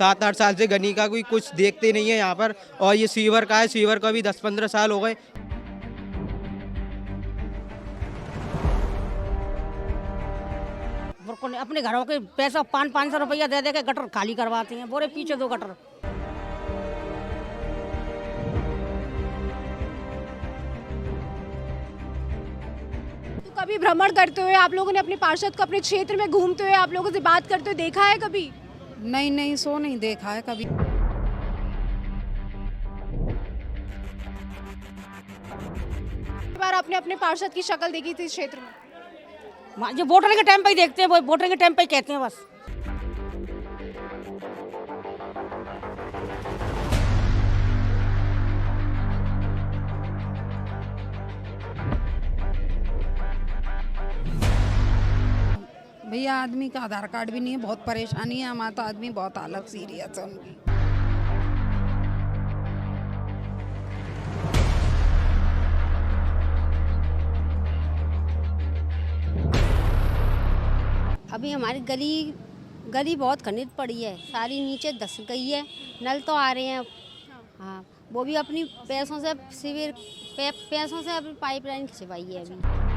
7-8 साल से गनी का कोई कुछ देखते नहीं है यहाँ पर। और ये सीवर का है, सीवर का भी 10-15 साल हो गए। अपने घरों के पैसा 500 रुपया दे दे के गटर खाली करवाते हैं, बोरे पीछे 2 गटर। तो कभी भ्रमण करते हुए आप लोगों ने अपने पार्षद को अपने क्षेत्र में घूमते हुए आप लोगों से बात करते हुए देखा है कभी? नहीं नहीं, सो नहीं देखा है कभी। बार आपने अपने पार्षद की शक्ल देखी थी इस क्षेत्र में? जो वोटर के टाइम पे ही देखते हैं, वो वोटर के टाइम पे ही कहते हैं बस। भैया आदमी का आधार कार्ड भी नहीं है, बहुत परेशानी है। हमारा तो आदमी बहुत हालत सीरियस है उनकी। अभी हमारी गली बहुत खनित पड़ी है, सारी नीचे धंस गई है। नल तो आ रहे हैं, हाँ, वो भी अपनी पैसों से पैसों से अपनी पाइपलाइन खिंचवाई है अभी।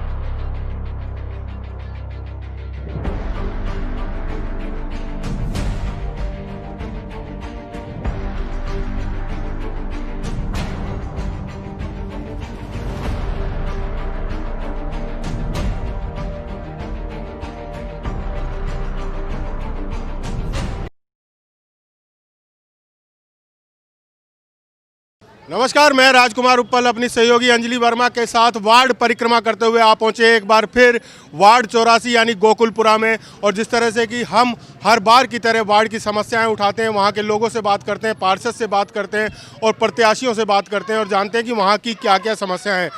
नमस्कार, मैं राजकुमार उप्पल अपनी सहयोगी अंजलि वर्मा के साथ वार्ड परिक्रमा करते हुए आप पहुंचे एक बार फिर वार्ड 84 यानी गोकुलपुरा में। और जिस तरह से कि हम हर बार की तरह वार्ड की समस्याएं उठाते हैं, वहां के लोगों से बात करते हैं, पार्षद से बात करते हैं और प्रत्याशियों से बात करते हैं और जानते हैं कि वहाँ की क्या क्या समस्याएँ हैं।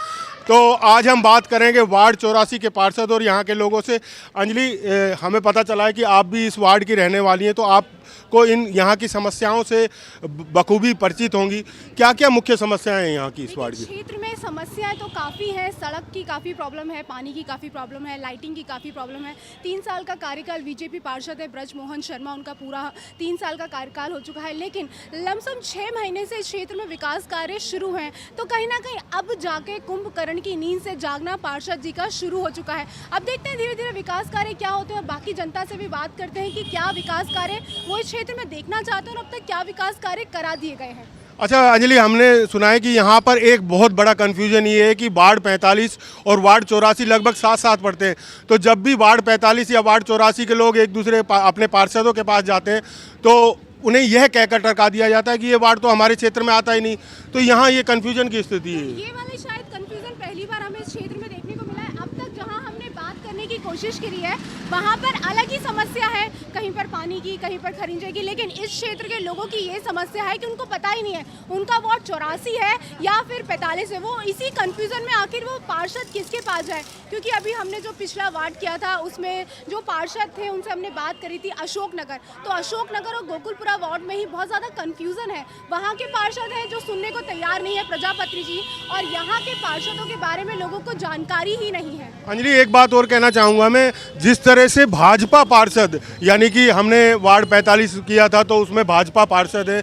तो आज हम बात करेंगे वार्ड 84 के पार्षद और यहाँ के लोगों से। अंजलि, हमें पता चला है कि आप भी इस वार्ड की रहने वाली हैं, तो आपको इन यहाँ की समस्याओं से बखूबी परिचित होंगी। क्या क्या मुख्य समस्याएं हैं यहाँ की इस वार्ड की? क्षेत्र में समस्याएं तो काफ़ी हैं। सड़क की काफ़ी प्रॉब्लम है, पानी की काफ़ी प्रॉब्लम है, लाइटिंग की काफ़ी प्रॉब्लम है। 3 साल का कार्यकाल बीजेपी पार्षद है ब्रज मोहन शर्मा, उनका पूरा 3 साल का कार्यकाल हो चुका है, लेकिन लमसम 6 महीने से इस क्षेत्र में विकास कार्य शुरू हैं। तो कहीं ना कहीं अब जाके कुंभकर्ण की नींद से जागना पार्षद जी का शुरू हो चुका है। अब देखते हैं धीरे धीरे विकास कार्य क्या होते हैं और बाकी जनता से भी बात करते हैं कि क्या विकास कार्य वो इस क्षेत्र में देखना चाहते हैं और अब तक क्या विकास कार्य करा दिए गए हैं। अच्छा अंजलि, हमने सुना है कि यहाँ पर एक बहुत बड़ा कन्फ्यूजन ये है कि वार्ड 45 और वार्ड 84 लगभग साथ साथ पड़ते हैं। तो जब भी वार्ड 45 या वार्ड 84 के लोग एक दूसरे अपने पार्षदों के पास जाते हैं तो उन्हें यह कहकर टरका दिया जाता है कि ये वार्ड तो हमारे क्षेत्र में आता ही नहीं। तो यहाँ ये कन्फ्यूजन की स्थिति है। ये वाली शायद कन्फ्यूजन पहली बार हमें इस क्षेत्र में देखने को मिला है। अब तक जहाँ हमने बात करने की कोशिश करी है वहाँ पर अलग ही समस्या है, कहीं पर पानी की, कहीं पर खरींजे की, लेकिन इस क्षेत्र के लोगों की ये समस्या है कि उनको पता ही नहीं है उनका वार्ड 84 है या फिर 45 है। वो इसी कन्फ्यूजन में आखिर वो पार्षद किसके पास जाए, क्योंकि अभी हमने जो पिछला वार्ड किया था उसमें जो पार्षद थे उनसे हमने बात करी थी अशोकनगर, तो अशोकनगर और गोकुलपुरा वार्ड में ही बहुत ज़्यादा कन्फ्यूजन है। वहाँ के पार्षद हैं जो सुनने को तैयार नहीं है, प्रजापति जी, और यहाँ के पार्षदों के बारे में लोगों को जानकारी ही नहीं है। अंजलि, एक बात और कहना चाहूँगा मैं, जिस तरह से भाजपा पार्षद, यानी कि हमने वार्ड 45 किया था तो उसमें भाजपा पार्षद है,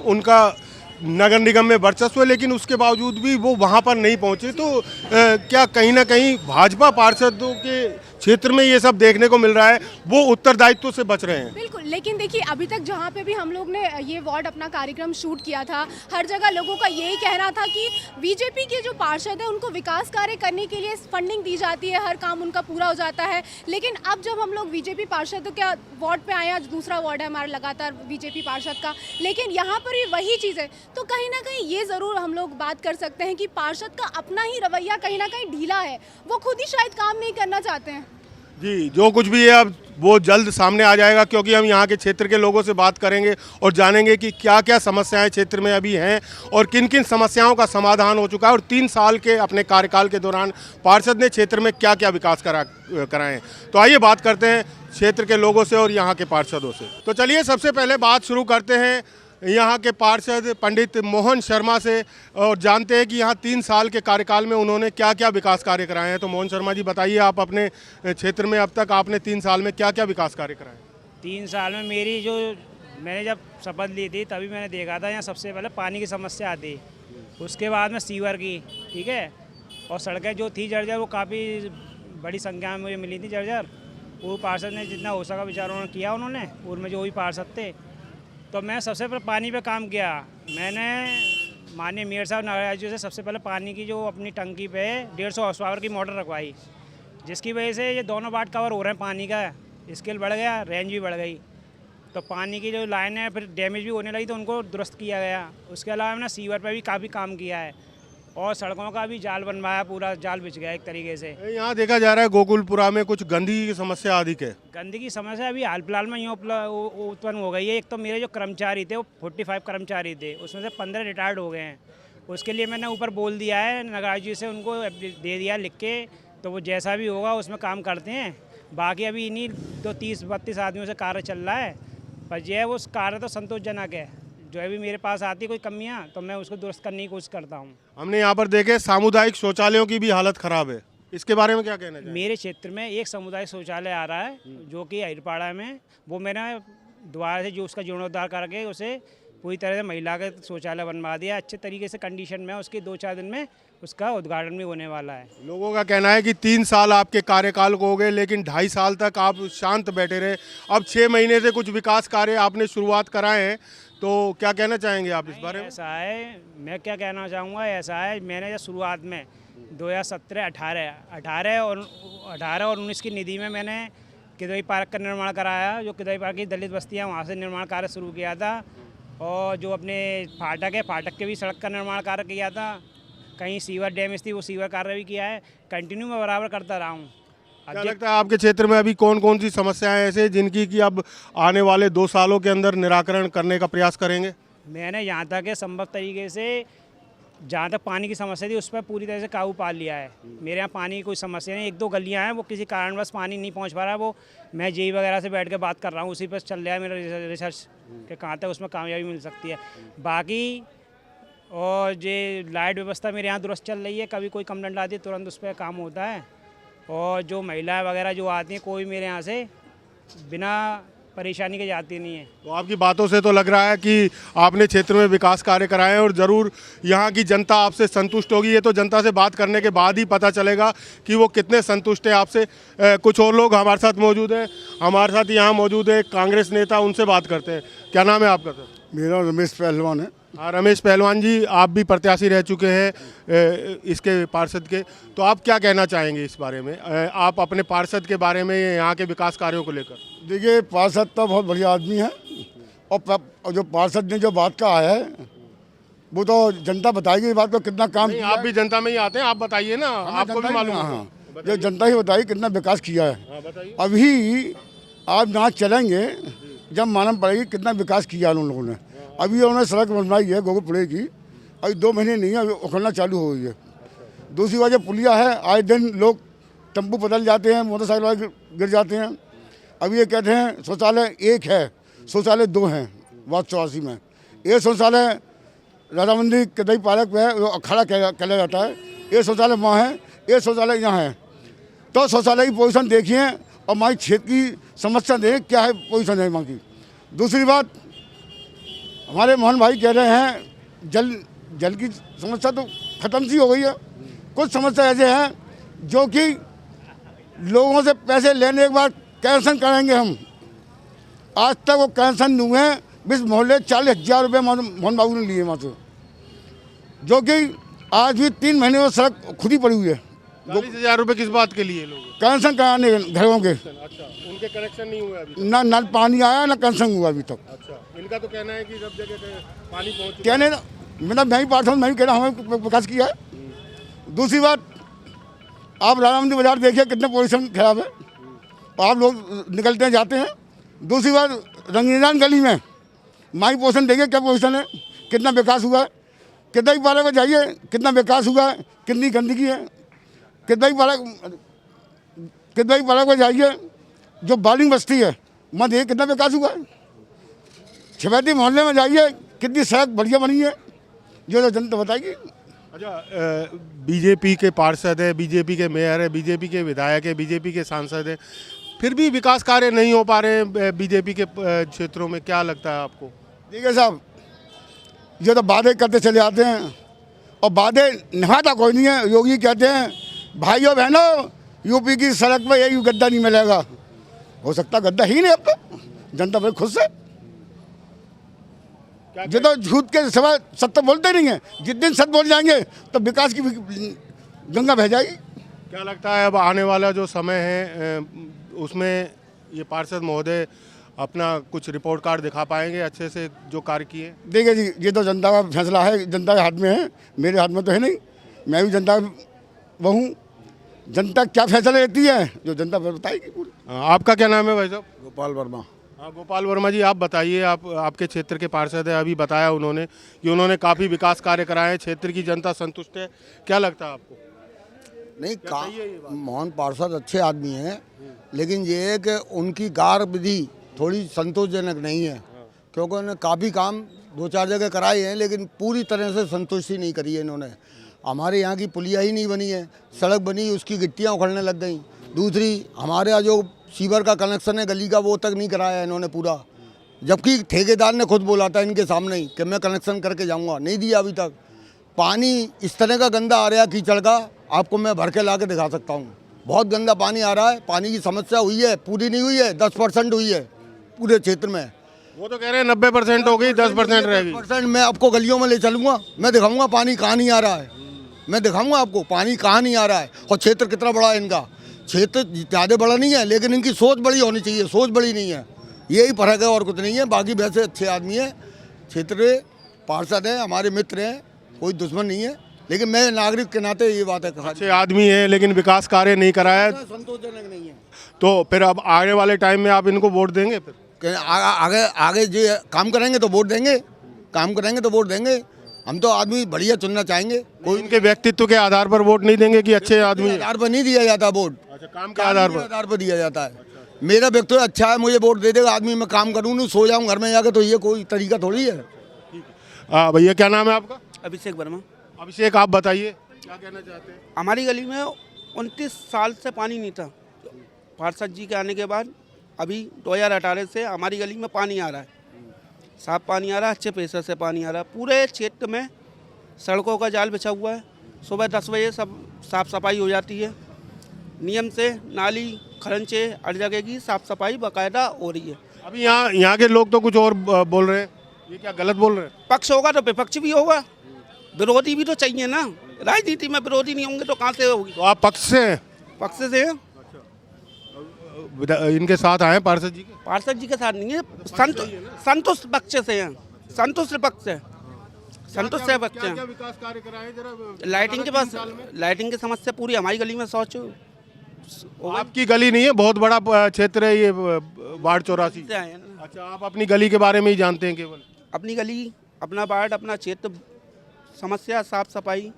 उनका नगर निगम में वर्चस्व है, लेकिन उसके बावजूद भी वो वहाँ पर नहीं पहुँचे। तो क्या कहीं ना कहीं भाजपा पार्षदों के क्षेत्र में ये सब देखने को मिल रहा है, वो उत्तरदायित्व से बच रहे हैं? बिल्कुल, लेकिन देखिए अभी तक जहाँ पे भी हम लोग ने ये वार्ड अपना कार्यक्रम शूट किया था, हर जगह लोगों का यही कहना था कि बीजेपी के जो पार्षद हैं उनको विकास कार्य करने के लिए फंडिंग दी जाती है, हर काम उनका पूरा हो जाता है। लेकिन अब जब हम लोग बीजेपी पार्षदों के वार्ड पे आए, आज दूसरा वार्ड है हमारा लगातार बीजेपी पार्षद का, लेकिन यहाँ पर भी वही चीज़ है। तो कहीं ना कहीं ये ज़रूर हम लोग बात कर सकते हैं कि पार्षद का अपना ही रवैया कहीं ना कहीं ढीला है, वो खुद ही शायद काम नहीं करना चाहते हैं। जी, जो कुछ भी है अब वो जल्द सामने आ जाएगा, क्योंकि हम यहाँ के क्षेत्र के लोगों से बात करेंगे और जानेंगे कि क्या क्या समस्याएं क्षेत्र में अभी हैं और किन किन समस्याओं का समाधान हो चुका है और 3 साल के अपने कार्यकाल के दौरान पार्षद ने क्षेत्र में क्या क्या विकास कराए हैं। तो आइए बात करते हैं क्षेत्र के लोगों से और यहाँ के पार्षदों से। तो चलिए सबसे पहले बात शुरू करते हैं यहाँ के पार्षद पंडित मोहन शर्मा से और जानते हैं कि यहाँ 3 साल के कार्यकाल में उन्होंने क्या क्या विकास कार्य कराए हैं। तो मोहन शर्मा जी बताइए, आप अपने क्षेत्र में अब तक आपने 3 साल में क्या क्या विकास कार्य कराए? 3 साल में मेरी जो मैंने जब शपथ ली थी तभी मैंने देखा था यहाँ सबसे पहले पानी की समस्या आती, उसके बाद में सीवर की, ठीक है, और सड़कें जो थी जर्जर वो काफ़ी बड़ी संख्या में मुझे मिली थी जर्जर। वो पार्षद ने जितना हो सका विचार उन्होंने किया, उन्होंने पूर्व में जो भी पार्षद थे, तो मैं सबसे पहले पानी पे काम किया। मैंने माननीय मेयर साहब नारायण जी से सबसे पहले पानी की जो अपनी टंकी पे 150 हॉर्स पावर की मोटर रखवाई, जिसकी वजह से ये दोनों वार्ड कवर हो रहे हैं। पानी का स्केल बढ़ गया, रेंज भी बढ़ गई, तो पानी की जो लाइन है फिर डैमेज भी होने लगी, तो उनको दुरुस्त किया गया। उसके अलावा मैंने सीवर पर भी काफ़ी काम किया है और सड़कों का भी जाल बनवाया, पूरा जाल बिछ गया एक तरीके से। यहाँ देखा जा रहा है गोकुलपुरा में कुछ गंदगी की समस्या अधिक है। गंदगी की समस्या अभी हाल फिलहाल में यूँ उत्पन्न हो गई है। एक तो मेरे जो कर्मचारी थे वो 45 कर्मचारी थे, उसमें से 15 रिटायर्ड हो गए हैं। उसके लिए मैंने ऊपर बोल दिया है नगराज जी से, उनको दे दिया लिख के, तो वो जैसा भी होगा उसमें काम करते हैं। बाकी अभी इन्हीं तो 30-32 आदमियों से कार्य चल रहा है, पर यह वो कार्य तो संतोषजनक है। जो अभी मेरे पास आती है कोई कमियां तो मैं उसको दुरुस्त करने की कोशिश करता हूं। हमने यहाँ पर देखे सामुदायिक शौचालयों की भी हालत खराब है, इसके बारे में क्या कहना चाहिए? मेरे क्षेत्र में एक सामुदायिक शौचालय आ रहा है जो कि हरिपाड़ा में, वो मैंने दोबारा से जो उसका जीर्णोद्धार करके उसे पूरी तरह से महिला का शौचालय बनवा दिया, अच्छे तरीके से कंडीशन में। उसके 2-4 दिन में उसका उद्घाटन भी होने वाला है। लोगों का कहना है कि 3 साल आपके कार्यकाल को हो गए, लेकिन 2.5 साल तक आप शांत बैठे रहे। अब 6 महीने से कुछ विकास कार्य आपने शुरुआत कराए हैं, तो क्या कहना चाहेंगे आप इस बारे में? ऐसा है, मैं क्या कहना चाहूँगा, ऐसा है, मैंने जब शुरुआत में 2017-18 और 19 की निधि में मैंने किदवई पार्क का निर्माण कराया, जो किदवई पार्क की दलित बस्तियाँ, वहाँ से निर्माण कार्य शुरू किया था। और जो अपने फाटक है, फाटक के भी सड़क का निर्माण कार्य किया था। कहीं सीवर डैमेज थी, वो सीवर कार्य भी किया है। कंटिन्यू मैं बराबर करता रहा हूँ। क्या लगता है आपके क्षेत्र में अभी कौन कौन सी समस्याएं ऐसे जिनकी कि अब आने वाले 2 सालों के अंदर निराकरण करने का प्रयास करेंगे? मैंने यहाँ तक के संभव तरीके से जहाँ तक पानी की समस्या थी उस पर पूरी तरह से काबू पा लिया है। मेरे यहाँ पानी की कोई समस्या नहीं। 1-2 गलियाँ हैं वो किसी कारणवश पानी नहीं पहुँच पा रहा है, वो मैं जेई वगैरह से बैठ के बात कर रहा हूँ, उसी पर चल रहा है मेरा रिसर्च कि कहाँ तक उसमें कामयाबी मिल सकती है। बाकी और ये लाइट व्यवस्था मेरे यहाँ दुरुस्त चल रही है, कभी कोई कंप्लेंट आती है तुरंत उस पर काम होता है। और जो महिलाएं वगैरह जो आती हैं, कोई मेरे यहाँ से बिना परेशानी के जाती नहीं है। तो आपकी बातों से तो लग रहा है कि आपने क्षेत्र में विकास कार्य कराए हैं और ज़रूर यहाँ की जनता आपसे संतुष्ट होगी। ये तो जनता से बात करने के बाद ही पता चलेगा कि वो कितने संतुष्ट है आपसे। कुछ और लोग हमारे साथ मौजूद हैं, हमारे साथ यहाँ मौजूद है कांग्रेस नेता, उनसे बात करते हैं। क्या नाम है आपका सर? मेरा रमेश पहलवान है। हाँ रमेश पहलवान जी, आप भी प्रत्याशी रह चुके हैं इसके पार्षद के, तो आप क्या कहना चाहेंगे इस बारे में? आप अपने पार्षद के बारे में, यहाँ के विकास कार्यों को लेकर? देखिए, पार्षद तो बहुत बढ़िया आदमी है और जो पार्षद ने जो बात कहा है वो तो जनता बताएगी बात को कितना काम किया। आप भी जनता में ही आते हैं, आप बताइए ना, आपको भी मालूम है। हाँ, जो जनता ही बताइए कितना विकास किया है। अभी आप यहाँ चलेंगे जब मालूम पड़ेगी कितना विकास किया उन लोगों ने। अभी उन्होंने सड़क बनवाई है गोकुलपुरे की, अभी 2 महीने नहीं है, उखड़ना चालू हो गई है। दूसरी बात जो पुलिया है, आए दिन लोग टेम्पू बदल जाते हैं, मोटरसाइकिल वाले गिर जाते हैं। अभी ये कहते हैं शौचालय 1 है, शौचालय 2 हैं वार्ड 84 में। एक शौचालय राधा मंदिर किदवई पार्क पे है, वो अखाड़ा कहला जाता है। एक शौचालय वहाँ है, एक शौचालय यहाँ है। तो शौचालय की पोजीशन देखिए और हमारी क्षेत्र की समस्या देखें क्या है पोजीशन है वहाँ की। दूसरी बात, हमारे मोहन भाई कह रहे हैं जल की समस्या तो ख़त्म सी हो गई है। कुछ समस्या ऐसे हैं जो कि लोगों से पैसे लेने के बाद कैंसन करेंगे हम। आज तक वो कैंसन नहीं हुए। बीस मोहल्ले 40,000 रुपये मोहन बाबू ने लिए वहाँ से, जो कि आज भी 3 महीने में सड़क खुद ही पड़ी हुई है। 40,000 रुपये किस बात के लिए लोग? कैंसन कराने घरों के। अच्छा, उनके कनेक्शन नहीं हुए अभी? ना नल पानी आया ना कैंसन हुआ अभी तक। अच्छा, इनका तो कहना है कि सब जगह पानी पहुँच चुका है। कहने मतलब मैं ही पार्षद, मैं ही कह रहा हूँ हमें विकास किया है। दूसरी बात, आप राधा मंदिर बाजार देखिए कितने पोजीशन खराब है, आप लोग निकलते हैं जाते हैं। दूसरी बात, रंगीनान गली में माई पोजीशन देखिए क्या पोजीशन है, कितना विकास हुआ है। किदवई पार्क में जाइए कितना विकास हुआ है, कितनी गंदगी है। किदवई पार्क में जाइए, जो बालिंग बस्ती है वहाँ देखिए कितना विकास हुआ है। छबैती मोहल्ले में जाइए कितनी सड़क बढ़िया बनी है, जो जनता बताएगी। अच्छा, बीजेपी के पार्षद है, बीजेपी के मेयर है, बीजेपी के विधायक है, बीजेपी के सांसद है, फिर भी विकास कार्य नहीं हो पा रहे हैं बीजेपी के क्षेत्रों में, क्या लगता है आपको? देखिए साहब, ये तो वादे करते चले आते हैं और वादे निभाता कोई नहीं है। योगी कहते हैं भाइयों बहनों यूपी की सड़क पर यही गड्ढा नहीं मिलेगा। हो सकता गड्ढा ही नहीं, अब तो जनता भाई खुद से ये तो झूठ के सिवा सत्य बोलते नहीं है। जिस दिन सत्य बोल जाएंगे तो विकास की गंगा बह जाएगी। क्या लगता है अब आने वाला जो समय है उसमें ये पार्षद महोदय अपना कुछ रिपोर्ट कार्ड दिखा पाएंगे अच्छे से जो कार्य किए? देखिए जी, ये तो जनता का फैसला है, जनता के हाथ में है, मेरे हाथ में तो है नहीं। मैं भी जनता वो हूँ, जनता क्या फैसला लेती है जो जनता बताएगी पूरी। आपका क्या नाम है भाई साहब? गोपाल वर्मा। हाँ गोपाल वर्मा जी, आप बताइए, आपके क्षेत्र के पार्षद है, अभी बताया उन्होंने कि उन्होंने काफ़ी विकास कार्य कराए हैं, क्षेत्र की जनता संतुष्ट है, क्या लगता है आपको? नहीं, मोहन पार्षद अच्छे आदमी हैं, लेकिन ये है कि उनकी कार्यविधि थोड़ी संतोषजनक नहीं है, क्योंकि उन्होंने काफ़ी काम 2-4 जगह कराए हैं, लेकिन पूरी तरह से संतुष्टि नहीं करी है इन्होंने। हमारे यहाँ की पुलिया ही नहीं बनी है, सड़क बनी उसकी गिट्टियाँ उखड़ने लग गई। दूसरी, हमारे यहाँ जो सीवर का कनेक्शन है गली का वो तक नहीं कराया इन्होंने पूरा, जबकि ठेकेदार ने खुद बोला था इनके सामने ही कि मैं कनेक्शन करके जाऊँगा, नहीं दिया अभी तक। पानी इस तरह का गंदा आ रहा है कीचड़ का, आपको मैं भर के ला के दिखा सकता हूँ। बहुत गंदा पानी आ रहा है, पानी की समस्या हुई है, पूरी नहीं हुई है, 10% हुई है पूरे क्षेत्र में। वो तो कह रहे हैं 90% हो गई, 10% रहेगी। 10% मैं आपको गलियों में ले चलूँगा, मैं दिखाऊँगा पानी कहाँ नहीं आ रहा है, मैं दिखाऊँगा आपको पानी कहाँ नहीं आ रहा है। और क्षेत्र कितना बड़ा है इनका, क्षेत्र ज़्यादा बड़ा नहीं है, लेकिन इनकी सोच बड़ी होनी चाहिए, सोच बड़ी नहीं है, यही फर्क है और कुछ नहीं है। बाकी वैसे अच्छे आदमी है, क्षेत्र पार्षद है, हमारे मित्र हैं, कोई दुश्मन नहीं है, लेकिन मैं नागरिक के नाते ये बात है, अच्छे आदमी है लेकिन विकास कार्य नहीं कराया, संतोषजनक नहीं है। तो फिर अब आने वाले टाइम में आप इनको वोट देंगे? फिर आगे जो काम करेंगे तो वोट देंगे, काम करेंगे तो वोट देंगे। हम तो आदमी बढ़िया चुनना चाहेंगे, कोई इनके व्यक्तित्व के आधार पर वोट नहीं देंगे कि अच्छे आदमी आधार पर नहीं दिया जाता वोट, अच्छा काम के आधार पर दिया जाता है। मेरा व्यक्तित्व अच्छा है, मुझे वोट दे देगा आदमी, मैं काम करूँ नहीं सो जाऊँ घर में जाकर, तो ये कोई तरीका थोड़ी है। भैया क्या नाम है आपका? अभिषेक वर्मा। अभिषेक, आप बताइए क्या कहना चाहते हैं? हमारी गली में 29 साल से पानी नहीं था, पार्षद जी के आने के बाद अभी 2018 से हमारी गली में पानी आ रहा है, साफ पानी आ रहा है, अच्छे पैसे से पानी आ रहा है। पूरे क्षेत्र में सड़कों का जाल बिछा हुआ है, सुबह 10 बजे सब साफ़ सफाई हो जाती है नियम से, नाली खरंचे हर जगह की साफ़ सफाई बाकायदा हो रही है। अभी यहाँ के लोग तो कुछ और बोल रहे हैं, ये क्या गलत बोल रहे हैं? पक्ष होगा तो विपक्ष भी होगा, विरोधी भी तो चाहिए ना, राजनीति में विरोधी नहीं होंगे तो कहाँ से होगी? तो आप पक्ष से हैं? पक्ष से हैं। इनके साथ आए पार्षद जी के? पार्षद जी के साथ नहीं है, संतुष्ट पक्ष से हैं, संतुष्ट पक्ष है, संतुष्ट से पक्ष है। विकास कार्य कराए जरा? लाइटिंग के पास, लाइटिंग की समस्या पूरी हमारी गली में शौच। आपकी गली नहीं है, बहुत बड़ा क्षेत्र है ये वार्ड 84। अच्छा, आप अपनी गली के बारे में ही जानते हैं केवल? अपनी गली, अपना वार्ड, अपना क्षेत्र, समस्या साफ सफाई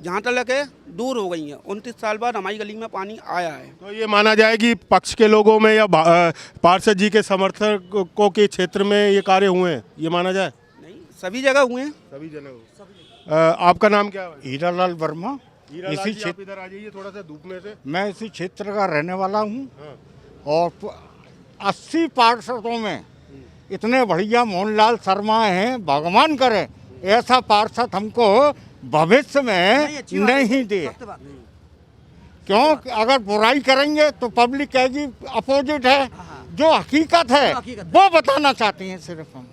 जहाँ तक है दूर हो गई है। 29 साल बाद हमारी गली में पानी आया है। तो ये माना जाए कि पक्ष के लोगों में या पार्षद जी के समर्थकों के क्षेत्र में ये कार्य हुए हैं, ये माना जाए? नहीं, सभी जगह हुए हैं, सभी जगह। आपका नाम क्या है? हीरालाल वर्मा। इसी क्षेत्र, इधर आ जाइए थोड़ा सा धूप में से। मैं इसी क्षेत्र का रहने वाला हूँ और 80 पार्षदों में इतने बढ़िया मोहनलाल शर्मा हैं, भगवान करे ऐसा पार्षद हमको भविष्य में नहीं दे। क्यों? अगर बुराई करेंगे तो पब्लिक कहेगी अपोजिट है, जो हकीकत है वो बताना चाहते हैं सिर्फ हम,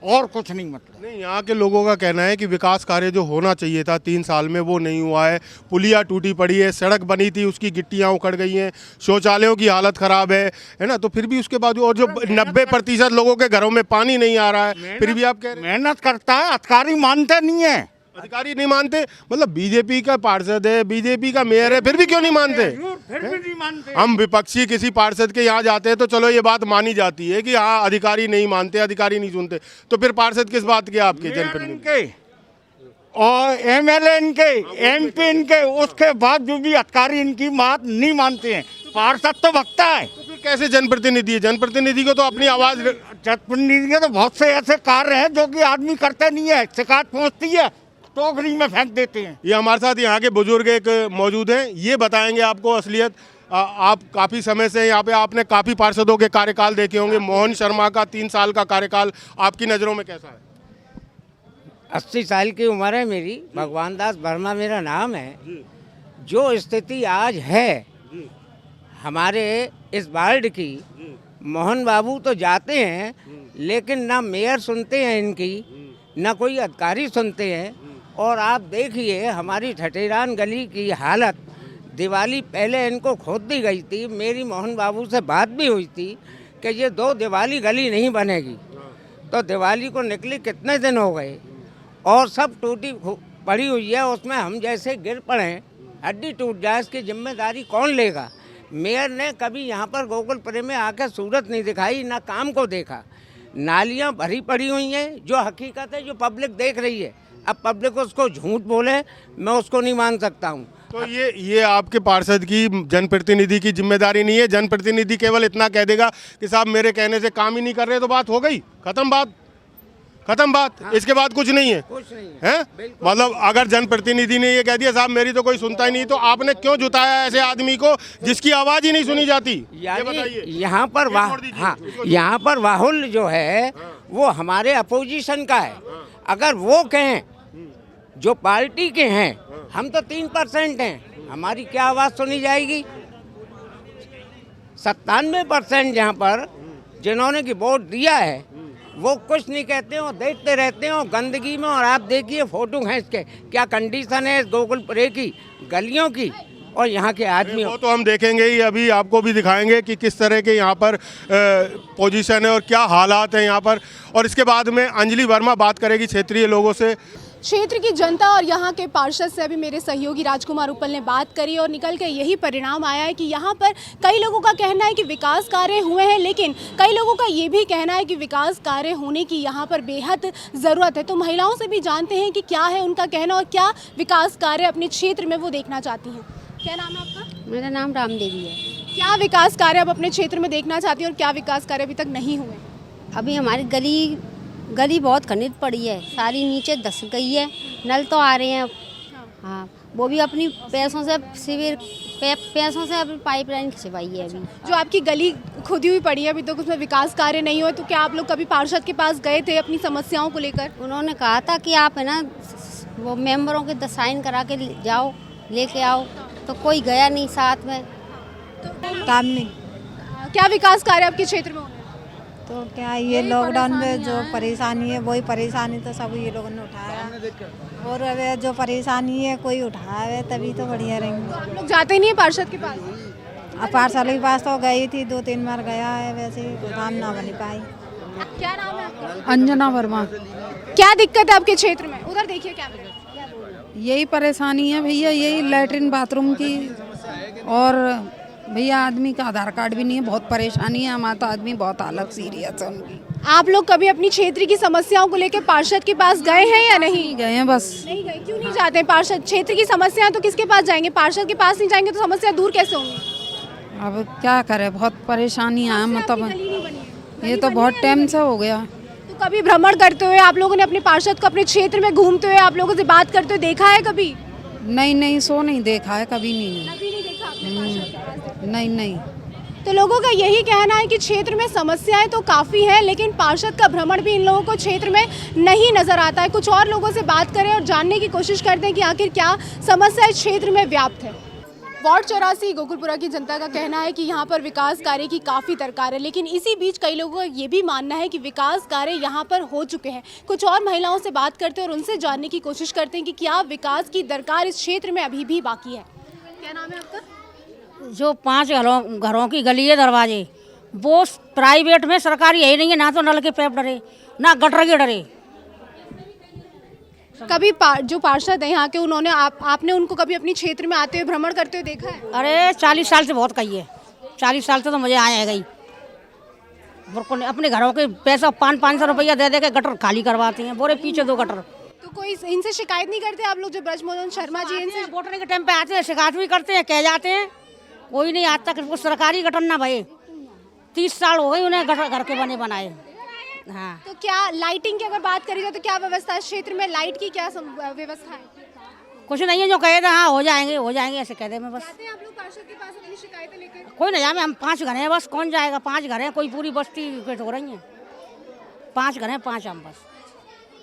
और कुछ नहीं। मतलब नहीं, यहाँ के लोगों का कहना है कि विकास कार्य जो होना चाहिए था 3 साल में वो नहीं हुआ है। पुलिया टूटी पड़ी है, सड़क बनी थी उसकी गिट्टियाँ उखड़ गई हैं, शौचालयों की हालत ख़राब है ना। तो फिर भी उसके बाद और जो 90% लोगों के घरों में पानी नहीं आ रहा है, फिर भी आप कह रहे हैं मेहनत करता है, अधिकारी मानते नहीं है। अधिकारी नहीं मानते? मतलब बीजेपी का पार्षद है, बीजेपी का मेयर है, फिर भी क्यों नहीं मानते? फिर भी नहीं मानते। हम विपक्षी किसी पार्षद के यहाँ जाते हैं तो चलो ये बात मानी जाती है कि हाँ अधिकारी नहीं मानते, अधिकारी नहीं सुनते, तो फिर पार्षद किस बात के आपके जनप्रतिनिधि और एमएलए इनके, एमपी इनके, उसके बावजूद भी अधिकारी इनकी बात नहीं मानते हैं। पार्षद तो भगता है, तो फिर कैसे जनप्रतिनिधि है? जनप्रतिनिधि को तो अपनी आवाज, जनप्रतिनिधि के तो बहुत से ऐसे कार्य हैं जो कि आदमी करते नहीं है, शिकायत पहुँचती है टोकरी में फेंक देते हैं। ये हमारे साथ यहाँ के बुजुर्ग एक मौजूद हैं, ये बताएंगे आपको असलियत। आप काफ़ी समय से यहाँ पे, आपने काफ़ी पार्षदों के कार्यकाल देखे होंगे। मोहन शर्मा का 3 साल का कार्यकाल आपकी नज़रों में कैसा है? 80 साल की उम्र है मेरी, भगवान दास वर्मा मेरा नाम है। जो स्थिति आज है हमारे इस वार्ड की, मोहन बाबू तो जाते हैं लेकिन ना मेयर सुनते हैं इनकी, ना कोई अधिकारी सुनते हैं। और आप देखिए हमारी ठठेरान गली की हालत, दिवाली पहले इनको खोद दी गई थी। मेरी मोहन बाबू से बात भी हुई थी कि ये 2 दिवाली गली नहीं बनेगी। तो दिवाली को निकली कितने दिन हो गए और सब टूटी पड़ी हुई है। उसमें हम जैसे गिर पड़े, हड्डी टूट जाए, इसकी जिम्मेदारी कौन लेगा? मेयर ने कभी यहाँ पर गोकुलपुरे में आकर सूरत नहीं दिखाई, ना काम को देखा। नालियाँ भरी पड़ी हुई हैं, जो हकीकत है, जो पब्लिक देख रही है। अब पब्लिक उसको झूठ बोले, मैं उसको नहीं मान सकता हूँ। तो ये आपके पार्षद की, जनप्रतिनिधि की जिम्मेदारी नहीं है? जनप्रतिनिधि केवल इतना कह देगा कि साहब मेरे कहने से काम ही नहीं कर रहे, तो बात हो गई, खत्म बात। हाँ। इसके बाद कुछ नहीं है, कुछ नहीं है? मतलब अगर जनप्रतिनिधि ने ये कह दिया साहब मेरी तो कोई सुनता ही नहीं, तो आपने क्यों जुटाया ऐसे आदमी को जिसकी आवाज ही नहीं सुनी जाती? यहाँ पर यहाँ पर राहुल जो है वो हमारे अपोजिशन का है। अगर वो कहें, जो पार्टी के हैं, हम तो 3% हैं, हमारी क्या आवाज़ सुनी जाएगी? 97% यहाँ पर जिन्होंने की वोट दिया है वो कुछ नहीं कहते हैं, देखते रहते हैं गंदगी में। और आप देखिए फोटो खींच के क्या कंडीशन है इस गोकुलपुरे की गलियों की और यहाँ के आदमियों। वो तो हम देखेंगे ही, अभी आपको भी दिखाएंगे कि किस तरह के यहाँ पर पोजीशन है और क्या हालात हैं यहाँ पर। और इसके बाद में अंजलि वर्मा बात करेगी क्षेत्रीय लोगों से। क्षेत्र की जनता और यहाँ के पार्षद से अभी मेरे सहयोगी राजकुमार उपल ने बात करी और निकल के यही परिणाम आया है कि यहाँ पर कई लोगों का कहना है कि विकास कार्य हुए हैं, लेकिन कई लोगों का ये भी कहना है कि विकास कार्य होने की यहाँ पर बेहद ज़रूरत है। तो महिलाओं से भी जानते हैं कि क्या है उनका कहना और क्या विकास कार्य अपने क्षेत्र में वो देखना चाहती हैं। क्या नाम है आपका? मेरा नाम रामदेवी है। क्या विकास कार्य आप अपने क्षेत्र में देखना चाहती हैं और क्या विकास कार्य अभी तक नहीं हुए? अभी हमारी गली बहुत खंडित पड़ी है, सारी नीचे धस गई है, नल तो आ रहे हैं। हाँ, वो भी अपनी पैसों से पैसों से अपनी पाइपलाइन खिंचवाई है। अभी जो आपकी गली खुदी हुई पड़ी है, अभी तक उसमें विकास कार्य नहीं हुआ, तो क्या आप लोग कभी पार्षद के पास गए थे अपनी समस्याओं को लेकर? उन्होंने कहा था कि आप है ना वो मेंबरों के साइन करा के जाओ, लेके आओ, तो कोई गया नहीं साथ में। काम नहीं। क्या विकास कार्य आपके क्षेत्र में? तो क्या ये लॉकडाउन में जो परेशानी है वही परेशानी तो सब ये लोगों ने उठाया, और अब जो परेशानी है कोई उठाए तभी तो बढ़िया रहेंगे। आप लोग जाते नहीं है पार्षद के पास? अब पार्षद के पास तो गई थी, 2-3 बार गया है, वैसे काम ना बन पाई। क्या नाम है आपका? अंजना वर्मा। क्या दिक्कत है आपके क्षेत्र में? उधर देखिए क्या यही परेशानी है भैया, यही लैट्रिन बाथरूम की, और भैया आदमी का आधार कार्ड भी नहीं है, बहुत परेशानी है। हमारा तो आदमी बहुत हालत सीरियस है उनकी। आप लोग कभी अपनी क्षेत्र की समस्याओं को लेकर पार्षद के पास गए हैं या नहीं? गए हैं, बस नहीं गए। क्यों नहीं जाते? पार्षद क्षेत्र की समस्या तो किसके पास जाएंगे? पार्षद के पास नहीं जाएंगे तो समस्या दूर कैसे होंगी? अब क्या करें, बहुत परेशानियाँ हैं। मतलब ये तो बहुत टाइम से हो गया। तो कभी भ्रमण करते हुए आप लोगों ने अपने पार्षद को अपने क्षेत्र में घूमते हुए आप लोगों से बात करते हुए देखा है कभी? नहीं, सो नहीं देखा है, कभी नहीं। नहीं। तो लोगों का यही कहना है कि क्षेत्र में समस्याएं तो काफ़ी हैं, लेकिन पार्षद का भ्रमण भी इन लोगों को क्षेत्र में नहीं नजर आता है। कुछ और लोगों से बात करें और जानने की कोशिश करते हैं कि आखिर क्या समस्या इस क्षेत्र में व्याप्त है। वार्ड 84 गोकुलपुरा की जनता का कहना है कि यहाँ पर विकास कार्य की काफ़ी दरकार है, लेकिन इसी बीच कई लोगों का ये भी मानना है कि विकास कार्य यहाँ पर हो चुके हैं। कुछ और महिलाओं से बात करते हैं और उनसे जानने की कोशिश करते हैं कि क्या विकास की दरकार इस क्षेत्र में अभी भी बाकी है। क्या नाम है आपका? जो 5 घरों की गली है, दरवाजे, वो प्राइवेट में, सरकारी है ही नहीं है। ना तो नल के पैप डरे, ना गटर के डरे। कभी जो पार्षद है यहाँ के, उन्होंने आपने उनको कभी अपनी क्षेत्र में आते हुए भ्रमण करते हुए देखा है? अरे 40 साल से बहुत कही है, 40 साल से तो मुझे आया है गई। अपने घरों के पैसा 500 रुपया दे के गटर खाली करवाते हैं, बोरे पीछे 2 गटर। तो कोई इनसे शिकायत नहीं करते आप लोग? जो ब्रजमोहन शर्मा जी इनसे वोटने के टाइम पे आते हैं, शिकायत भी करते हैं, कह जाते हैं, कोई नहीं आज तक। वो सरकारी गटर ना भाई, 30 साल हो गए उन्हें घर के बनाए। हाँ। तो क्या लाइटिंग की अगर बात करी जाए तो क्या व्यवस्था है क्षेत्र में? लाइट की क्या व्यवस्था है? कुछ नहीं है, जो कहे थे हाँ हो जाएंगे ऐसे कहते मैं बस। जाते हैं आप लोग पार्षद के पास अपनी शिकायतें लेकर? कोई नहीं जाए, हम 5 घर हैं बस, कौन जाएगा? 5 घर हैं, कोई पूरी बस्ती पेट हो रही है। 5 घर हैं, 5 हम बस।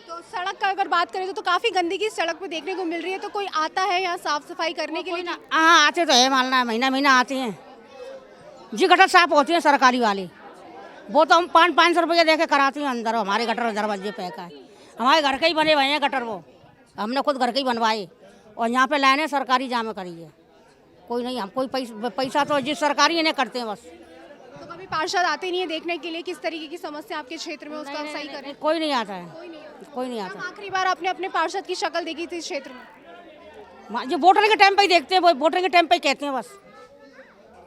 तो सड़क का अगर बात करें तो काफ़ी गंदगी सड़क पे देखने को मिल रही है, तो कोई आता है यहाँ साफ सफाई करने के लिए? हाँ आते तो है, मानना है, महीना आते हैं जी। गटर साफ होती है सरकारी वाली, वो तो हम 500 रुपये दे के कराते हैं अंदर। हमारे गटर दरवाजे पे का है, हमारे घर के ही बने हुए हैं गटर, वो हमने खुद घर के ही बनवाए और यहाँ पे लाइनें सरकारी जामे करी है। कोई नहीं, हम कोई पैसा तो जिस सरकारी इन्हें करते हैं बस। तो कभी पार्षद आते नहीं है देखने के लिए किस तरीके की समस्या आपके क्षेत्र में उसका सही करें? कोई नहीं आता है, कोई नहीं आता। आखिरी बार आपने अपने पार्षद की शक्ल देखी थी इस क्षेत्र में? जो वोटर के टाइम पे ही देखते हैं, वो वोटर के टाइम पे ही कहते हैं बस,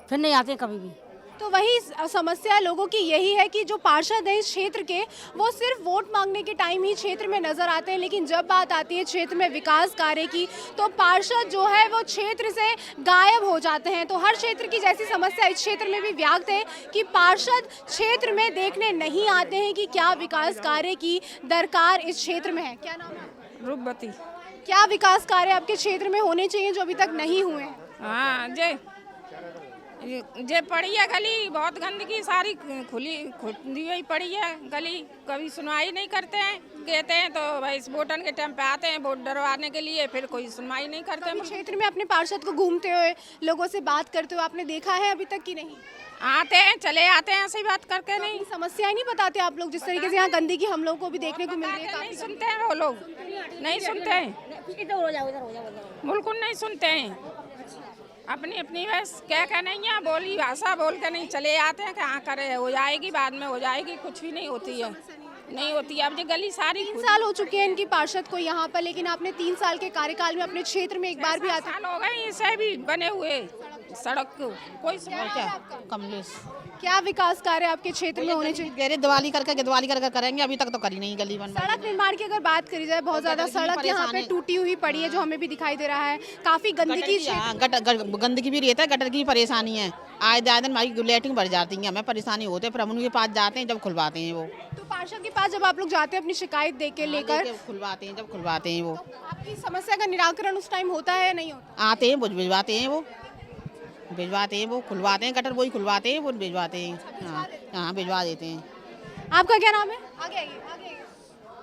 फिर नहीं आते कभी भी। तो वही समस्या लोगों की यही है कि जो पार्षद हैं इस क्षेत्र के, वो सिर्फ वोट मांगने के टाइम ही क्षेत्र में नजर आते हैं, लेकिन जब बात आती है क्षेत्र में विकास कार्य की तो पार्षद जो है वो क्षेत्र से गायब हो जाते हैं। तो हर क्षेत्र की जैसी समस्या इस क्षेत्र में भी व्याप्त है कि पार्षद क्षेत्र में देखने नहीं आते हैं कि क्या विकास कार्य की दरकार इस क्षेत्र में है। क्या नाम है? रूपवती। क्या विकास कार्य आपके क्षेत्र में होने चाहिए जो अभी तक नहीं हुए हैं? हाँ जे पड़ी है गली, बहुत गंदगी सारी खुली हुई पड़ी है गली, कभी सुनवाई नहीं करते हैं। कहते हैं तो भाई वोटन के टाइम पे आते हैं वोट डरवाने के लिए, फिर कोई सुनवाई नहीं करते हैं। क्षेत्र में अपने पार्षद को घूमते हुए, लोगों से बात करते हुए आपने देखा है अभी तक कि नहीं? आते हैं चले आते हैं, ऐसी बात करके नहीं। समस्याएं नहीं बताते आप लोग? जिस तरीके से यहाँ गंदगी हम लोग को भी देखने को मिल रही है, नहीं सुनते हैं वो लोग, नहीं सुनते हैं, बिल्कुल नहीं सुनते हैं। अपनी बस क्या नहीं है, बोली भाषा बोल के नहीं चले आते हैं कि हाँ करे हो जाएगी, बाद में हो जाएगी, कुछ भी नहीं होती है, नहीं होती है। अब ये गली सारी 3 साल हो चुके हैं इनकी पार्षद को यहाँ पर, लेकिन आपने 3 साल के कार्यकाल में अपने क्षेत्र में एक बार भी साल हो गए इसे भी बने हुए सड़क को, कोई कमलेश। क्या विकास कार्य आपके क्षेत्र में होने चाहिए? दिवाली करके करेंगे, अभी तक तो करी नहीं गली बन। सड़क निर्माण की अगर बात करी जाए, बहुत ज्यादा सड़क यहाँ पे टूटी हुई पड़ी है जो हमें भी दिखाई दे रहा है, काफी गंदगी गंदगी भी रहता है, गटर की परेशानी है, आए दिन हमारी लेटरिंग बढ़ जाती है, हमें परेशानी होती है, फिर हम उनके पास जाते हैं जब खुलवाते हैं वो। तो पार्षद के पास जब आप लोग जाते हैं अपनी शिकायत दे के लेकर, खुलवाते हैं जब खुलवाते हैं वो, आपकी समस्या का निराकरण उस टाइम होता है या नहीं होता? आते हैं भिजवाते हैं वो, खुलवाते हैं गटर, वही खुलवाते हैं वो भिजवाते हैं। हाँ भिजवा देते हैं। आपका क्या नाम है? आगे आइए।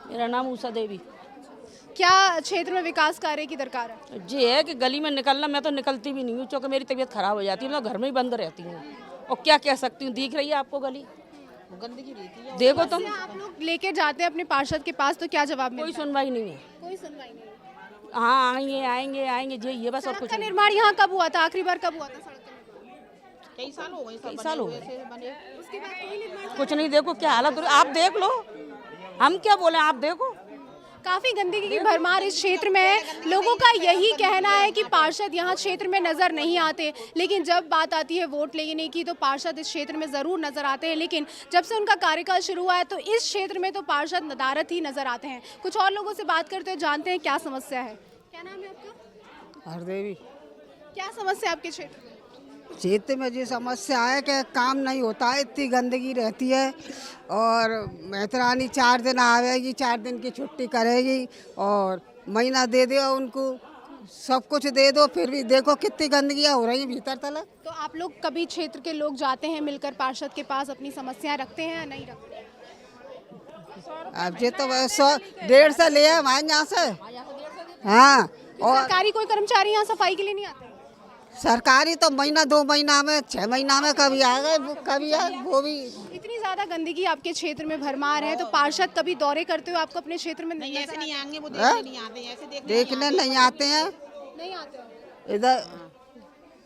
मेरा नाम उषा देवी। क्या क्षेत्र में विकास कार्य की दरकार है? जी है कि गली में निकलना, मैं तो निकलती भी नहीं हूँ क्योंकि मेरी तबीयत खराब हो जाती है, मैं घर में ही बंद रहती हूँ। और क्या कह सकती हूँ, दिख रही है आपको गली, गंदगी रहती है। देखो तुम। आप लोग लेके जाते हैं अपने पार्षद के पास तो क्या जवाब मिलता है? कोई सुनवाई नहीं है। कोई सुनवाई नहीं। हाँ आएंगे जी, ये बस और कुछ सड़क का निर्माण यहाँ कब हुआ था? आखिरी बार कब हुआ था सड़क का निर्माण? कई साल हो गए, उसके बाद कोई निर्माण? कुछ नहीं। देखो क्या हालत, आप देख लो, हम क्या बोले, आप देखो। काफी गंदगी की भरमार इस क्षेत्र में है। लोगों का यही कहना है कि पार्षद यहाँ क्षेत्र में नजर नहीं आते, लेकिन जब बात आती है वोट लेने की तो पार्षद इस क्षेत्र में जरूर नजर आते हैं, लेकिन जब से उनका कार्यकाल शुरू हुआ है तो इस क्षेत्र में तो पार्षद नदारत ही नजर आते हैं। कुछ और लोगों से बात करते हैं, जानते हैं क्या समस्या है। क्या नाम है आपका? हरदेवी। क्या समस्या है आपके क्षेत्र में? क्षेत्र में जो समस्या है कि काम नहीं होता है, इतनी गंदगी रहती है, और मेहतरानी 4 दिन आवेगी, 4 दिन की छुट्टी करेगी और महीना दे दो उनको, सब कुछ दे दो, फिर भी देखो कितनी गंदगियाँ हो रही हैं भीतर तलक। तो आप लोग कभी क्षेत्र के लोग जाते हैं मिलकर पार्षद के पास, अपनी समस्याएं रखते हैं या नहीं रखते? अब ये तो 100-150 ले आए हमारे यहाँ से। हाँ, और सरकारी कोई कर्मचारी यहाँ सफाई के लिए नहीं आते? सरकारी तो महीना 2 महीना में 6 महीना में कभी आ गए, कभी आए, वो भी। इतनी ज्यादा गंदगी आपके क्षेत्र में भरमार है तो पार्षद कभी दौरे करते हुए आपको अपने क्षेत्र में नहीं, ऐसे नहीं आएंगे वो, देखने नहीं आते हैं, नहीं आते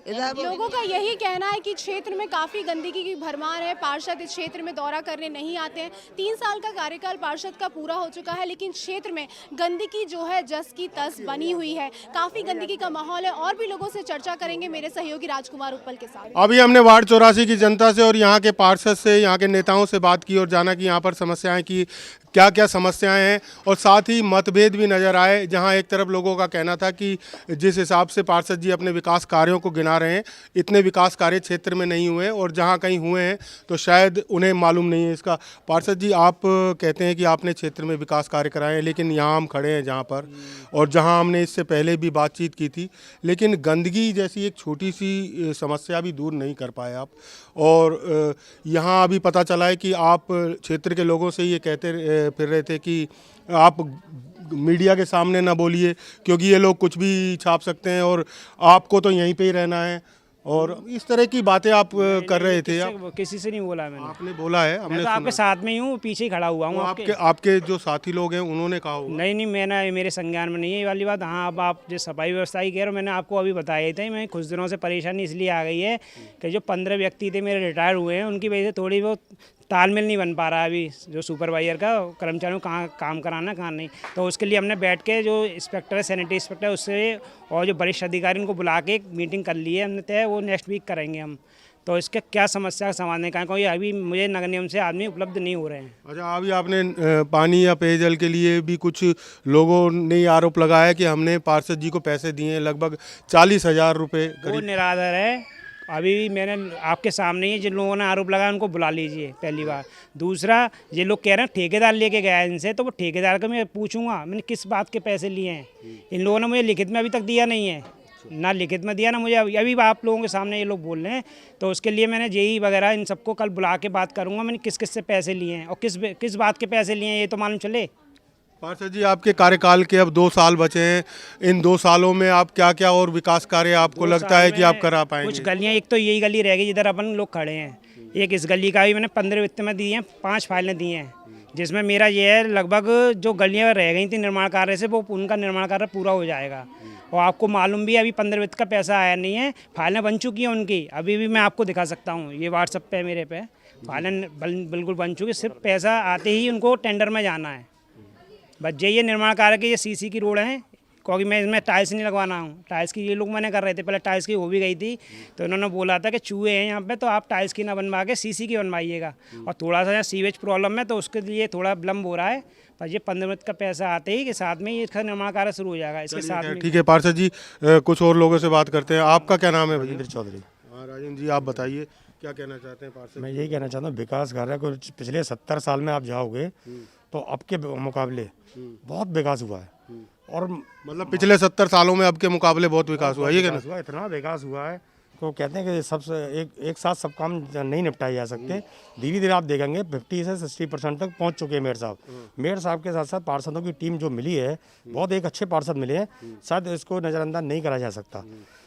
इधर लोगों का यही कहना है कि क्षेत्र में काफी गंदगी की भरमार है, पार्षद इस क्षेत्र में दौरा करने नहीं आते हैं। 3 साल का कार्यकाल पार्षद का पूरा हो चुका है, लेकिन क्षेत्र में गंदगी जो है जस की तस बनी हुई है, काफी गंदगी का माहौल है। और भी लोगों से चर्चा करेंगे मेरे सहयोगी राजकुमार उपल के साथ। अभी हमने वार्ड 84 की जनता से और यहाँ के पार्षद से, यहाँ के नेताओं से बात की और जाना कि यहाँ पर समस्याएं की क्या क्या समस्याएं हैं, और साथ ही मतभेद भी नजर आए। जहां एक तरफ लोगों का कहना था कि जिस हिसाब से पार्षद जी अपने विकास कार्यों को गिना रहे हैं, इतने विकास कार्य क्षेत्र में नहीं हुए और जहाँ कहीं हुए हैं तो शायद उन्हें मालूम नहीं है इसका। पार्षद जी, आप कहते हैं कि आपने क्षेत्र में विकास कार्य कराए हैं, लेकिन यहाँ हम खड़े हैं जहाँ पर और जहाँ हमने इससे पहले भी बातचीत की थी, लेकिन गंदगी जैसी एक छोटी सी समस्या भी दूर नहीं कर पाए आप। और यहाँ अभी पता चला है कि आप क्षेत्र के लोगों से ये कहते फिर रहे थे कि आप मीडिया के सामने ना बोलिए क्योंकि ये लोग कुछ भी छाप सकते हैं और आपको तो यहीं पे ही रहना है, और इस तरह की बातें आप कर रहे थे। आप किसी से नहीं बोला मैंने। आपने बोला है, हमने तो आपके साथ में ही हूँ, पीछे ही खड़ा हुआ हूँ। आपके जो साथी लोग हैं उन्होंने कहा होगा। नहीं, मैंने, मेरे संज्ञान में नहीं है ये वाली बात। हाँ, अब आप जो सफाई व्यवस्था की कह रहे हो, मैंने आपको अभी बताया था। मैं कुछ दिनों से परेशानी इसलिए आ गई है कि जो 15 व्यक्ति थे मेरे रिटायर हुए हैं, उनकी वजह से थोड़ी बहुत तालमेल नहीं बन पा रहा है अभी, जो सुपरवाइजर का कर्मचारियों को कहाँ काम कराना कहाँ नहीं। तो उसके लिए हमने बैठ के जो इंस्पेक्टर है, सैनिटरी इंस्पेक्टर, उससे और जो वरिष्ठ अधिकारी उनको बुला के एक मीटिंग कर ली है हमने तय, वो नेक्स्ट वीक करेंगे हम। तो इसके क्या समस्या समाधान का, क्योंकि अभी मुझे नगर निगम से आदमी उपलब्ध नहीं हो रहे हैं। अच्छा, अभी आपने पानी या पेयजल के लिए भी कुछ लोगों ने आरोप लगाया कि हमने पार्षद जी को पैसे दिए हैं, लगभग 40,000 रुपये वो करीब। निराधार है। अभी भी मैंने आपके सामने ही जिन लोगों ने आरोप लगाया उनको बुला लीजिए पहली बार। दूसरा, ये लोग कह रहे हैं ठेकेदार लेके गया है इनसे, तो वो ठेकेदार का मैं पूछूंगा मैंने किस बात के पैसे लिए हैं। इन लोगों ने मुझे लिखित में अभी तक दिया नहीं है, ना लिखित में दिया ना मुझे अभी आप लोगों के सामने ये लोग बोल रहे हैं। तो उसके लिए मैंने जेई वगैरह इन सबको कल बुला के बात करूँगा मैंने किस किस से पैसे लिए हैं और किस बात के पैसे लिए हैं, ये तो मालूम चले। पार्षद जी, आपके कार्यकाल के अब 2 साल बचे हैं, इन 2 सालों में आप क्या क्या और विकास कार्य आपको लगता है कि आप करा पाएंगे? कुछ गलियां, एक तो यही गली रह गई जिधर अपन लोग खड़े हैं, एक इस गली का भी मैंने 15 वित्त में दी हैं, 5 फाइलें दी हैं, जिसमें मेरा ये है लगभग जो गलियां रह गई थी निर्माण कार्य से वो उनका निर्माण कार्य पूरा हो जाएगा। और आपको मालूम भी है अभी 15 वित्त का पैसा आया नहीं है, फाइलें बन चुकी हैं उनकी, अभी भी मैं आपको दिखा सकता हूँ, ये व्हाट्सएप पे मेरे पे फाइलें बिल्कुल बन चुकी, सिर्फ पैसा आते ही उनको टेंडर में जाना है। बस ये निर्माण कार्य के ये सीसी की रोड है, क्योंकि मैं इसमें टाइल्स नहीं लगवाना हूँ, टाइल्स की ये लोग मैंने कर रहे थे, पहले टाइल्स की हो भी गई थी, तो इन्होंने बोला था कि चूहे हैं यहाँ पे तो आप टाइल्स की ना बनवा के सीसी की बनवाइएगा। और थोड़ा सा यहाँ सीवेज प्रॉब्लम है तो उसके लिए थोड़ा विलम्ब हो रहा है, पर ये 15 मिनट का पैसा आते ही के साथ में ये इसका निर्माण कार्य शुरू हो जाएगा इसके साथ में। ठीक है पार्षद जी, कुछ और लोगों से बात करते हैं। आपका क्या नाम है? राजेंद्र चौधरी। हाँ राजेंद्र जी, आप बताइए क्या कहना चाहते हैं पार्षद? मैं यही कहना चाहता हूँ, विकास कार्य को पिछले 70 साल में आप जाओगे तो अब के मुकाबले बहुत विकास हुआ है। और मतलब पिछले 70 सालों में अब के मुकाबले बहुत विकास हुआ, ये कहना? हुआ, इतना विकास हुआ है तो कहते हैं कि सबसे एक साथ सब काम नहीं निपटाए जा सकते। धीरे धीरे आप देखेंगे 50 से 60% तक पहुंच चुके हैं मेयर साहब। मेयर साहब के साथ साथ पार्षदों की टीम जो मिली है, बहुत एक अच्छे पार्षद मिले हैं, शायद इसको नज़रअंदाज नहीं करा जा सकता।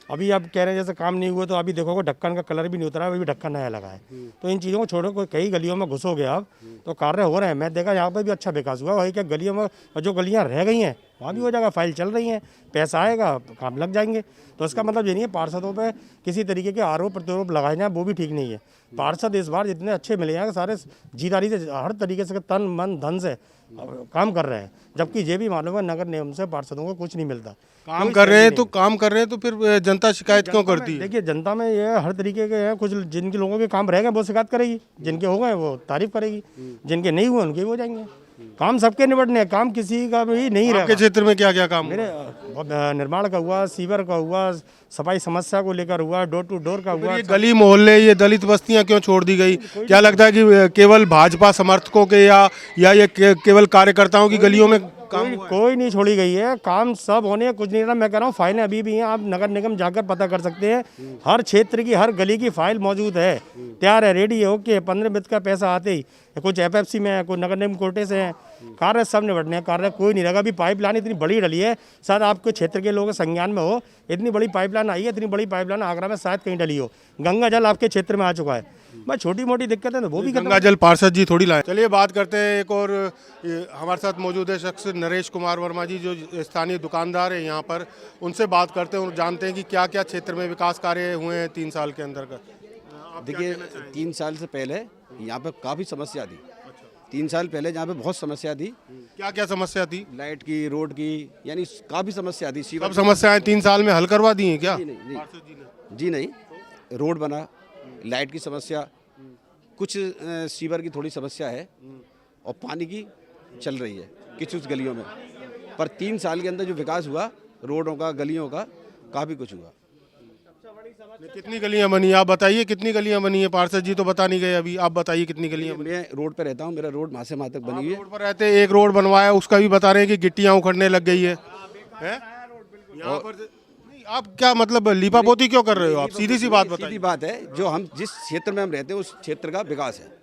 अभी आप कह रहे हैं जैसे काम नहीं हुआ, तो अभी देखोगे ढक्कन का कलर भी नहीं उतरा है, अभी ढक्कन नया लगा है। तो इन चीज़ों को छोड़ो, कई गलियों में घुसोगे आप तो कार्य हो रहे हैं। मैं देखा यहाँ पर भी अच्छा विकास हुआ, वही क्या गलियों में जो गलियाँ रह गई हैं वहाँ भी हो जाएगा, फाइल चल रही हैं, पैसा आएगा, काम लग जाएंगे। तो इसका मतलब ये नहीं है पार्षदों पे किसी तरीके के आरोप प्रत्यारोप लगाए जाए, वो भी ठीक नहीं है। पार्षद इस बार जितने अच्छे मिले हैं सारे जीदारी से हर तरीके से तन मन धन से काम कर रहे हैं, जबकि ये भी मालूम है नगर निगम से पार्षदों को कुछ नहीं मिलता। काम कर रहे हैं तो फिर जनता शिकायत क्यों करती है? देखिए, जनता में ये हर तरीके के हैं, कुछ जिनके लोगों के काम रह गए वो शिकायत करेगी, जिनके हो गए वो तारीफ करेगी, जिनके नहीं हुए उनके हो जाएंगे। काम सबके निपटने हैं, काम किसी का भी नहीं रहा। आपके क्षेत्र में क्या क्या काम? मेरे निर्माण का हुआ, सीवर का हुआ, सफाई समस्या को लेकर हुआ, डोर टू डोर का हुआ। ये गली मोहल्ले, ये दलित बस्तियां क्यों छोड़ दी गई? क्या लगता है कि केवल भाजपा समर्थकों के या ये केवल कार्यकर्ताओं की गलियों में कोई नहीं छोड़ी गई है, काम सब होने, कुछ नहीं रहा। मैं कह रहा हूँ फाइलें अभी भी हैं, आप नगर निगम जाकर पता कर सकते हैं, हर क्षेत्र की हर गली की फाइल मौजूद है, तैयार है, रेडी है, ओके। 15 वित्त का पैसा आते ही कुछ FFC में है, कुछ नगर निगम कोटे से हैं, कार्य सब निपटने हैं, कार्य कोई नहीं रहेगा। अभी पाइपलाइन इतनी बड़ी डली है, शायद आपके क्षेत्र के लोगों के संज्ञान में हो, इतनी बड़ी पाइपलाइन आई है, इतनी बड़ी पाइपलाइन आगरा में शायद कहीं डली हो। गंगा जल आपके क्षेत्र में आ चुका है, बस छोटी मोटी दिक्कत है तो वो भी गंगा जल पार्षद जी थोड़ी लाए। चलिए बात करते हैं, एक और हमारे साथ मौजूद है शख्स नरेश कुमार वर्मा जी, जो स्थानीय दुकानदार है यहाँ पर, उनसे बात करते हैं और जानते हैं कि क्या क्या क्षेत्र में विकास कार्य हुए हैं 3 साल के अंदर का। देखिए, 3 साल से पहले यहाँ पे काफ़ी समस्या थी। 3 साल पहले यहाँ पे बहुत समस्या थी। क्या क्या समस्या थी? लाइट की, रोड की, यानी काफ़ी समस्या थी। सब समस्याएं 3 साल में हल करवा दी हैं क्या? जी नहीं, रोड बना, लाइट की समस्या, कुछ सीवर की थोड़ी समस्या है और पानी की चल रही है कुछ गलियों में। पर 3 साल के अंदर जो विकास हुआ रोडों का, गलियों का, काफ़ी कुछ हुआ। कितनी गलियां बनी है आप बताइए, कितनी गलियां बनी है? पार्षद जी तो बता नहीं गए अभी, आप बताइए कितनी गलियां बनी? मैं रोड पे रहता हूँ, मेरा रोड वहाँ से वहाँ तक बनी हुई है। रोड पर रहते हैं, एक रोड बनवाया उसका भी बता रहे हैं कि गिट्टियां उखड़ने लग गई है। यहाँ पर नहीं, आप क्या मतलब लीपापोती क्यों कर रहे हो? आप सीधी सी बात बताइए। सीधी बात है, जो हम जिस क्षेत्र में हम रहते हैं उस क्षेत्र का विकास है।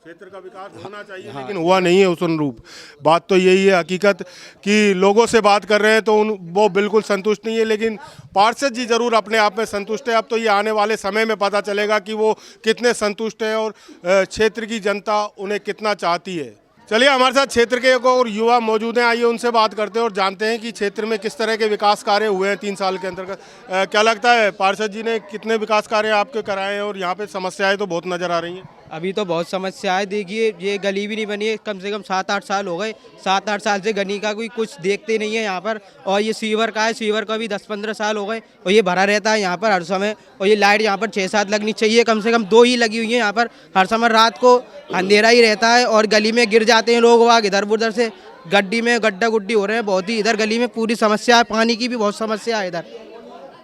क्षेत्र का विकास होना चाहिए लेकिन हुआ नहीं है उस अनुरूप। बात तो यही है हकीकत कि लोगों से बात कर रहे हैं तो वो बिल्कुल संतुष्ट नहीं है, लेकिन पार्षद जी जरूर अपने आप में संतुष्ट है। अब तो ये आने वाले समय में पता चलेगा कि वो कितने संतुष्ट हैं और क्षेत्र की जनता उन्हें कितना चाहती है। चलिए, हमारे साथ क्षेत्र के एक और युवा मौजूद हैं, आइए उनसे बात करते हैं और जानते हैं कि क्षेत्र में किस तरह के विकास कार्य हुए हैं 3 साल के अंतर्गत। क्या लगता है पार्षद जी ने कितने विकास कार्य आपके कराए हैं? और यहाँ पे समस्याएं तो बहुत नजर आ रही हैं। अभी तो बहुत समस्याएं, देखिए ये गली भी नहीं बनी है, कम से कम 7-8 साल हो गए। 7-8 साल से गली का कोई कुछ देखते नहीं है यहाँ पर। और ये सीवर का है, सीवर का भी 10-15 साल हो गए और ये भरा रहता है यहाँ पर हर समय। और ये लाइट यहाँ पर 6-7 लगनी चाहिए, कम से कम 2 ही लगी हुई है यहाँ पर। हर समय रात को अंधेरा ही रहता है और गली में गिर जाते हैं लोग वाग, इधर उधर से गड्डी में गड्ढा गुड्डी हो रहे हैं बहुत ही। इधर गली में पूरी समस्या है, पानी की भी बहुत समस्या है इधर।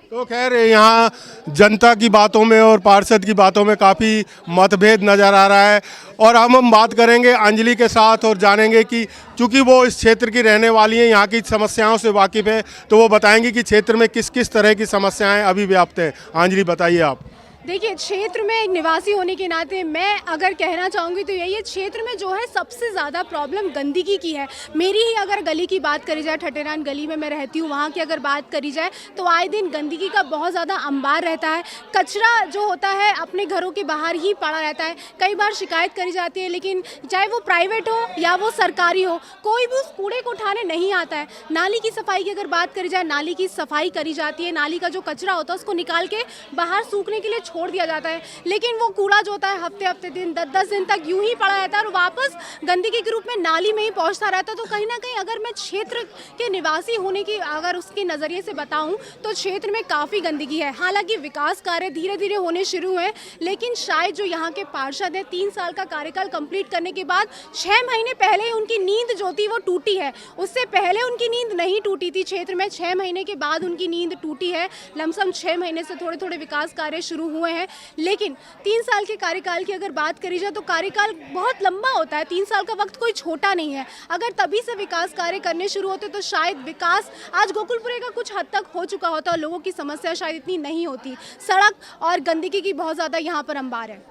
तो खैर, यहाँ जनता की बातों में और पार्षद की बातों में काफ़ी मतभेद नज़र आ रहा है। और हम बात करेंगे अंजलि के साथ और जानेंगे कि चूंकि वो इस क्षेत्र की रहने वाली हैं, यहाँ की समस्याओं से वाकिफ़ है, तो वो बताएंगी कि क्षेत्र में किस किस तरह की समस्याएं अभी व्याप्त हैं। अंजलि, बताइए आप। देखिए, क्षेत्र में एक निवासी होने के नाते मैं अगर कहना चाहूँगी तो यही है, क्षेत्र में जो है सबसे ज़्यादा प्रॉब्लम गंदगी की है। मेरी ही अगर गली की बात करी जाए, ठटेरान गली में मैं रहती हूँ, वहाँ की अगर बात करी जाए तो आए दिन गंदगी का बहुत ज़्यादा अंबार रहता है। कचरा जो होता है अपने घरों के बाहर ही पड़ा रहता है। कई बार शिकायत करी जाती है, लेकिन चाहे वो प्राइवेट हो या वो सरकारी हो, कोई भी उस कूड़े को उठाने नहीं आता है। नाली की सफाई की अगर बात करी जाए, नाली की सफाई करी जाती है, नाली का जो कचरा होता है उसको निकाल के बाहर सूखने के लिए छोड़ दिया जाता है, लेकिन वो कूड़ा जो होता है हफ्ते दिन 10-10 दिन तक यूं ही पड़ा रहता है और वापस गंदगी के रूप में नाली में ही पहुंचता रहता है। तो कहीं ना कहीं अगर मैं क्षेत्र के निवासी होने की अगर उसके नज़रिए से बताऊं तो क्षेत्र में काफ़ी गंदगी है। हालांकि विकास कार्य धीरे धीरे होने शुरू हुए, लेकिन शायद जो यहाँ के पार्षद है 3 साल का कार्यकाल कंप्लीट करने के बाद 6 महीने पहले ही उनकी नींद जो थी वो टूटी है। उससे पहले उनकी नींद नहीं टूटी थी क्षेत्र में, 6 महीने के बाद उनकी नींद टूटी है। लमसम 6 महीने से थोड़े थोड़े विकास कार्य शुरू हुए हैं, लेकिन 3 साल के कार्यकाल की अगर बात करी जाए तो कार्यकाल बहुत लंबा होता है। 3 साल का वक्त कोई छोटा नहीं है। अगर तभी से विकास कार्य करने शुरू होते तो शायद विकास आज गोकुलपुरे का कुछ हद तक हो चुका होता और लोगों की समस्या शायद इतनी नहीं होती। सड़क और गंदगी की बहुत ज़्यादा यहाँ पर अंबार है।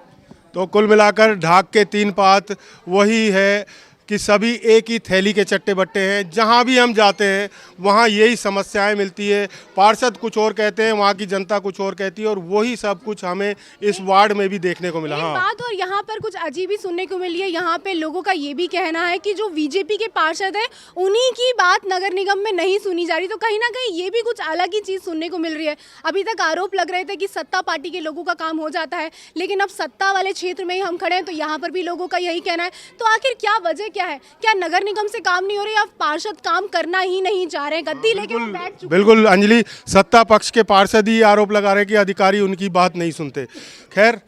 तो कुल मिलाकर ढाक के 3 पात वही है कि सभी एक ही थैली के चट्टे बट्टे हैं। जहाँ भी हम जाते हैं वहाँ यही समस्याएं मिलती है। पार्षद कुछ और कहते हैं, वहाँ की जनता कुछ और कहती है, और वही सब कुछ हमें इस वार्ड में भी देखने को मिला। हाँ, बात और यहाँ पर कुछ अजीब ही सुनने को मिली है। यहाँ पे लोगों का ये भी कहना है कि जो बीजेपी के पार्षद है उन्हीं की बात नगर निगम में नहीं सुनी जा रही। तो कहीं ना कहीं ये भी कुछ अलग ही चीज़ सुनने को मिल रही है। अभी तक आरोप लग रहे थे कि सत्ता पार्टी के लोगों का काम हो जाता है, लेकिन अब सत्ता वाले क्षेत्र में ही हम खड़े हैं तो यहाँ पर भी लोगों का यही कहना है। तो आखिर क्या वजह क्या है? क्या नगर निगम से काम नहीं हो रही या पार्षद काम करना ही नहीं चाह रहे हैं? गद्दी लेके वो बैठ चुके। बिल्कुल अंजलि, सत्ता पक्ष के पार्षद ही आरोप लगा रहे हैं कि अधिकारी उनकी बात नहीं सुनते। खैर,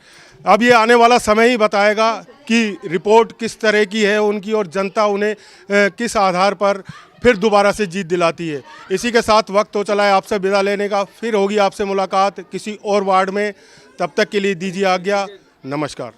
अब ये आने वाला समय ही बताएगा कि रिपोर्ट किस तरह की है उनकी और जनता उन्हें किस आधार पर फिर दोबारा से जीत दिलाती है। इसी के साथ वक्त हो चला है आपसे विदा लेने का। फिर होगी आपसे मुलाकात किसी और वार्ड में। तब तक के लिए दीजिए आज्ञा। नमस्कार।